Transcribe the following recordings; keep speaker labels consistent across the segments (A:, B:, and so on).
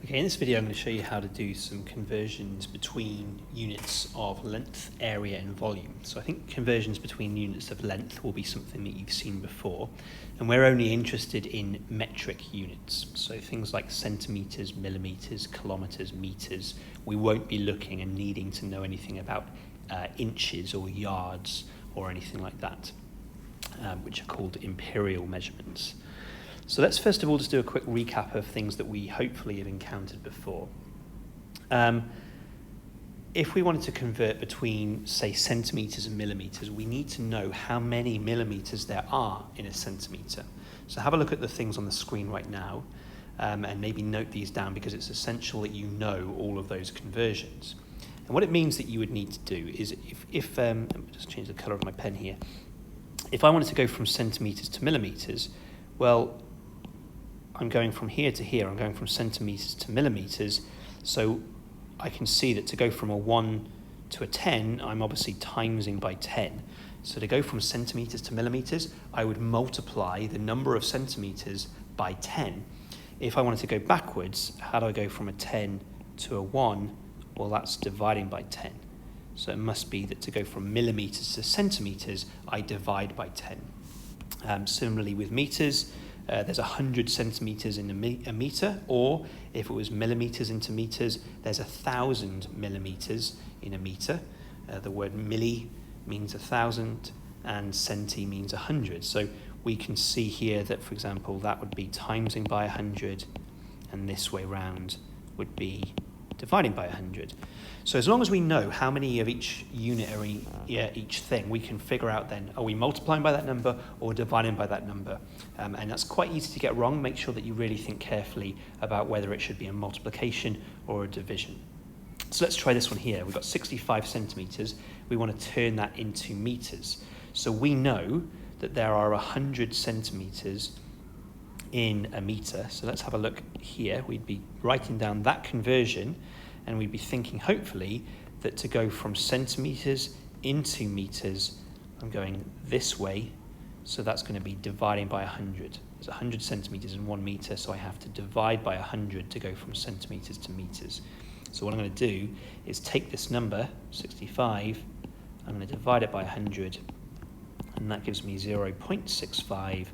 A: Okay, in this video I'm going to show you how to do some conversions between units of length, area and volume. So I think conversions between units of length will be something that you've seen before, and we're only interested in metric units. So things like centimetres, millimetres, kilometres, metres. We won't be looking and needing to know anything about inches or yards or anything like that, which are called imperial measurements. So let's first of all just do a quick recap of things that we hopefully have encountered before. If we wanted to convert between, say, centimetres and millimetres, we need to know how many millimetres there are in a centimetre. So have a look at the things on the screen right now, and maybe note these down because it's essential that you know all of those conversions. And what it means that you would need to do is if let me just change the colour of my pen here. If I wanted to go from centimetres to millimetres, well, I'm going from here to here, I'm going from centimetres to millimetres, so I can see that to go from a 1 to a 10, I'm obviously timesing by 10. So to go from centimetres to millimetres, I would multiply the number of centimetres by 10. If I wanted to go backwards, how do I go from a 10 to a 1? Well, that's dividing by 10. So it must be that to go from millimetres to centimetres, I divide by 10. Similarly with metres, there's 100 centimetres in a metre, or if it was millimetres into metres, there's 1,000 millimetres in a metre. The word milli means 1,000 and centi means 100. So we can see here that, for example, that would be timesing by 100, and this way round would be dividing by 100. So as long as we know how many of each unit or each thing, we can figure out then, are we multiplying by that number or dividing by that number? And that's quite easy to get wrong. Make sure that you really think carefully about whether it should be a multiplication or a division. So let's try this one here. We've got 65 centimetres. We want to turn that into metres. So we know that there are 100 centimetres in a metre. So let's have a look here. We'd be writing down that conversion, and we'd be thinking, hopefully, that to go from centimetres into metres, I'm going this way, so that's going to be dividing by 100. There's 100 centimetres in 1 metre, so I have to divide by 100 to go from centimetres to metres. So what I'm going to do is take this number, 65, I'm going to divide it by 100, and that gives me 0.65.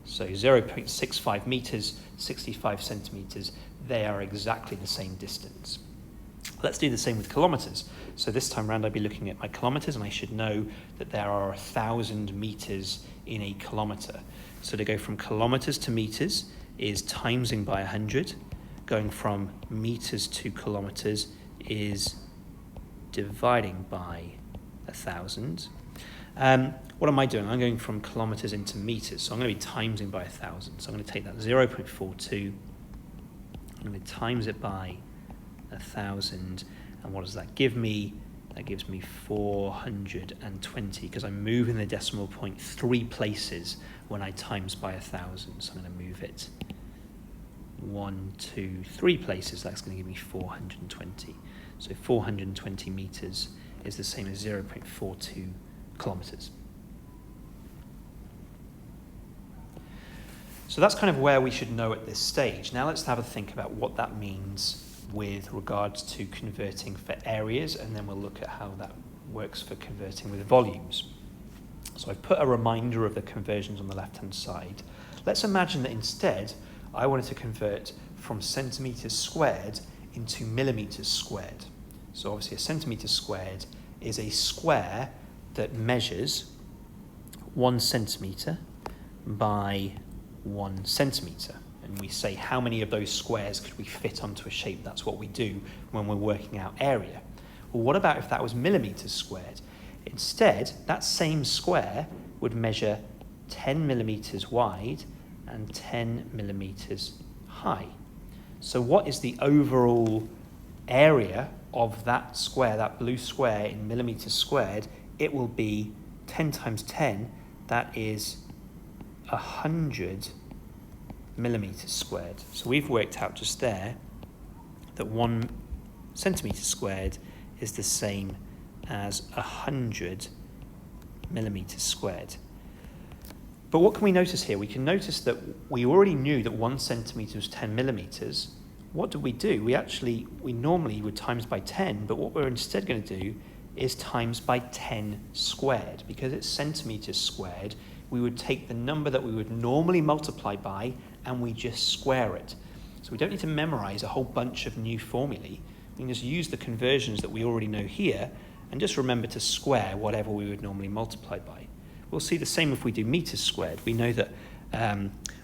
A: So 0.65 metres, 65 centimetres, they are exactly the same distance. Let's do the same with kilometres. So this time round I'd be looking at my kilometres, and I should know that there are 1,000 metres in a kilometre. So to go from kilometres to metres is timesing by 100. Going from metres to kilometres is dividing by 1,000. What am I doing? I'm going from kilometres into metres, so I'm going to be timesing by 1,000. So I'm going to take that 0.42, I'm going to times it by 1,000, and what does that give me? That gives me 420, because I'm moving the decimal point 3 places when I times by 1,000. So I'm going to move it 1, 2, 3 places. That's going to give me 420. So 420 metres is the same as 0.42 kilometres. So that's kind of where we should know at this stage. Now let's have a think about what that means with regards to converting for areas, and then we'll look at how that works for converting with volumes. So I've put a reminder of the conversions on the left-hand side. Let's imagine that instead I wanted to convert from centimetres squared into millimetres squared. So obviously a centimetre squared is a square that measures 1 centimetre by 1 centimetre. And we say how many of those squares could we fit onto a shape. That's what we do when we're working out area. Well, what about if that was millimetres squared? Instead, that same square would measure 10 millimetres wide and 10 millimetres high. So what is the overall area of that square, that blue square in millimetres squared? It will be 10 times 10, that is 100 millimetres squared. So we've worked out just there that 1 centimetre squared is the same as 100 millimetres squared. But what can we notice here? We can notice that we already knew that 1 centimetre was 10 millimetres. what do? We normally would times by 10, but what we're instead going to do is times by 10 squared. Because it's centimetres squared, we would take the number that we would normally multiply by and we just square it. So we don't need to memorize a whole bunch of new formulae. We can just use the conversions that we already know here and just remember to square whatever we would normally multiply by. We'll see the same if we do meters squared. We know that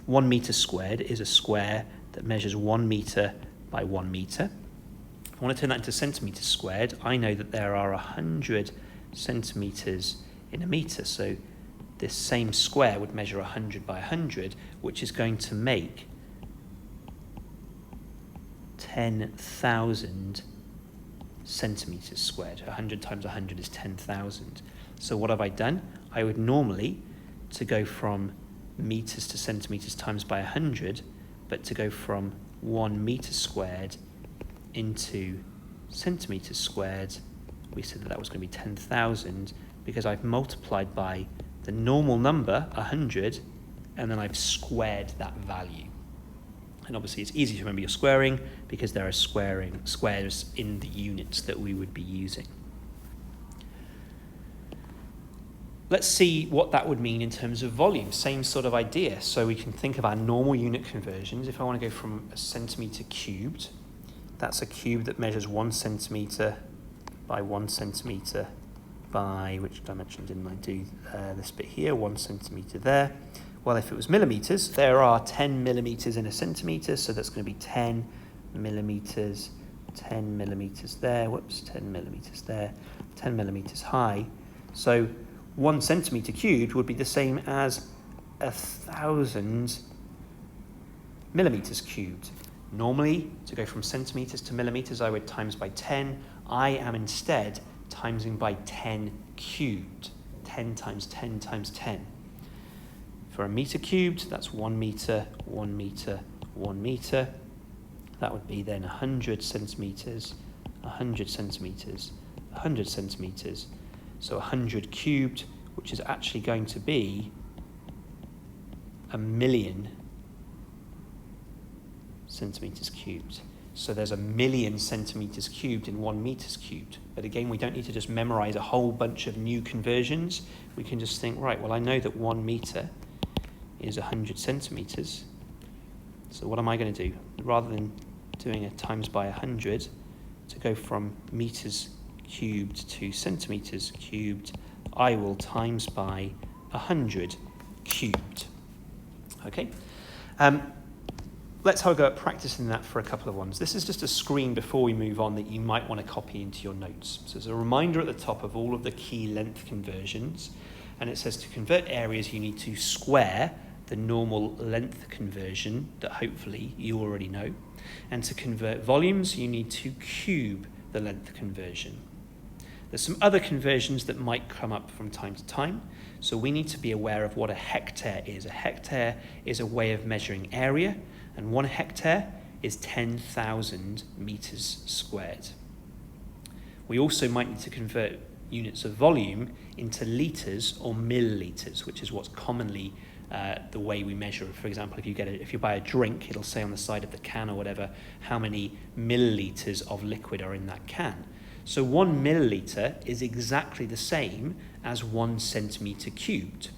A: 1 meter squared is a square that measures 1 meter by 1 meter. If I want to turn that into centimeters squared, I know that there are 100 centimeters in a meter. So this same square would measure 100 by 100, which is going to make 10,000 centimeters squared. 100 times 100 is 10,000. So what have I done? I would normally, to go from meters to centimeters times by 100, but to go from 1 meter squared into centimeters squared, we said that was going to be 10,000 because I've multiplied by the normal number, 100, and then I've squared that value. And obviously it's easy to remember your squaring because there are squares in the units that we would be using. Let's see what that would mean in terms of volume. Same sort of idea. So we can think of our normal unit conversions. If I want to go from a centimetre cubed, that's a cube that measures 1 centimetre by 1 centimetre by, which dimension didn't I do? This bit here, 1 centimetre there. Well, if it was millimetres, there are 10 millimetres in a centimetre, so that's going to be 10 millimetres there, 10 millimetres there, 10 millimetres high. So 1 centimetre cubed would be the same as 1,000 millimetres cubed. Normally, to go from centimetres to millimetres, I would times by 10. I am instead timesing by 10 cubed. 10 times 10 times 10. For a metre cubed, that's 1 metre, 1 metre, 1 metre. That would be then 100 centimetres, 100 centimetres, 100 centimetres. So 100 cubed, which is actually going to be 1,000,000 centimetres cubed. So there's 1,000,000 centimetres cubed in 1 metres cubed. But again, we don't need to just memorize a whole bunch of new conversions. We can just think, right, well, I know that 1 metre is 100 centimetres. So what am I going to do? Rather than doing a times by 100, to go from metres cubed to centimetres cubed, I will times by 100 cubed. Okay? Let's have a go at practicing that for a couple of ones. This is just a screen before we move on that you might want to copy into your notes. So there's a reminder at the top of all of the key length conversions, and it says to convert areas you need to square the normal length conversion that hopefully you already know, and to convert volumes you need to cube the length conversion. There's some other conversions that might come up from time to time, so we need to be aware of what a hectare is. A hectare is a way of measuring area, and 1 hectare is 10,000 metres squared. We also might need to convert units of volume into litres or millilitres, which is what's commonly the way we measure. For example, if you buy a drink, it'll say on the side of the can or whatever how many millilitres of liquid are in that can. So 1 millilitre is exactly the same as 1 centimetre cubed.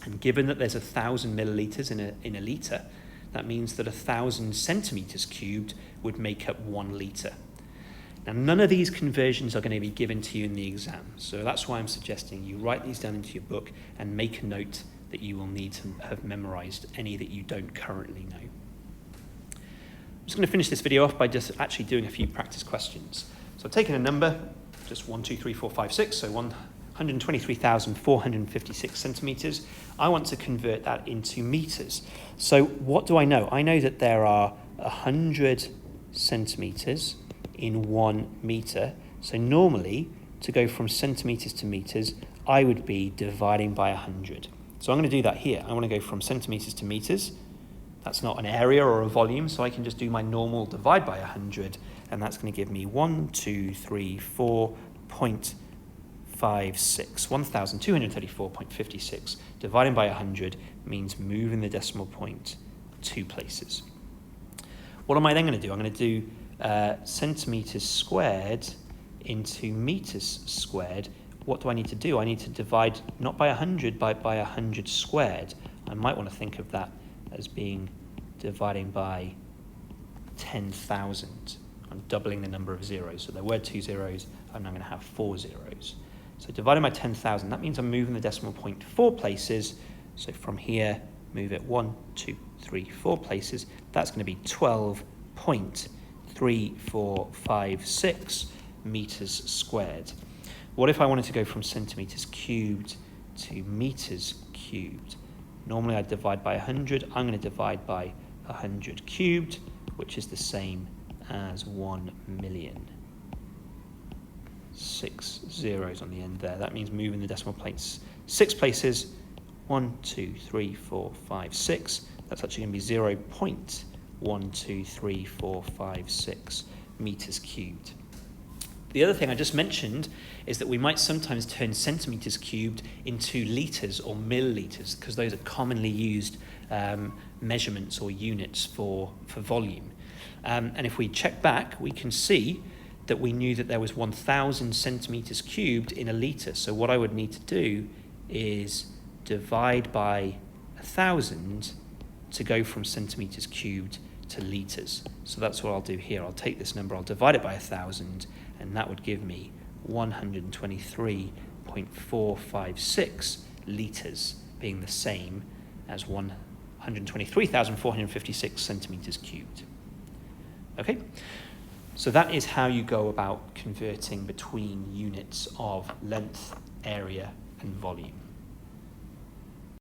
A: And given that there's 1,000 millilitres in a litre, that means that 1,000 centimetres cubed would make up 1 litre. Now, none of these conversions are going to be given to you in the exam, so that's why I'm suggesting you write these down into your book and make a note that you will need to have memorised any that you don't currently know. I'm just going to finish this video off by just actually doing a few practice questions. So I've taken a number, just 1, 2, 3, 4, 5, 6, so 123,456 centimetres. I want to convert that into metres. So what do I know? I know that there are 100 centimetres in 1 metre. So normally, to go from centimetres to metres, I would be dividing by 100. So I'm going to do that here. I want to go from centimetres to metres. That's not an area or a volume, so I can just do my normal divide by 100, and that's going to give me 1,234.56. Dividing by 100 means moving the decimal point 2 places. What am I then going to do? I'm going to do centimetres squared into metres squared. What do I need to do? I need to divide not by 100, but by 100 squared. I might want to think of that as being dividing by 10,000. I'm doubling the number of zeros. So there were 2 zeros, I'm now going to have 4 zeros. So dividing by 10,000, that means I'm moving the decimal point 4 places. So from here, move it 1, 2, 3, 4 places. That's going to be 12.3456 meters squared. What if I wanted to go from centimeters cubed to meters cubed? Normally I'd divide by 100. I'm going to divide by 100 cubed, which is the same as 1 million. 6 zeros on the end there. That means moving the decimal places 6 places. 1, 2, 3, 4, 5, 6. That's actually going to be 0.123456 meters cubed. The other thing I just mentioned is that we might sometimes turn centimeters cubed into litres or millilitres, because those are commonly used measurements or units for volume. And if we check back, we can see that we knew that there was 1,000 centimetres cubed in a litre. So what I would need to do is divide by 1,000 to go from centimetres cubed to litres. So that's what I'll do here. I'll take this number, I'll divide it by 1,000, and that would give me 123.456 litres, being the same as 123,456 centimetres cubed. Okay, so that is how you go about converting between units of length, area, and volume.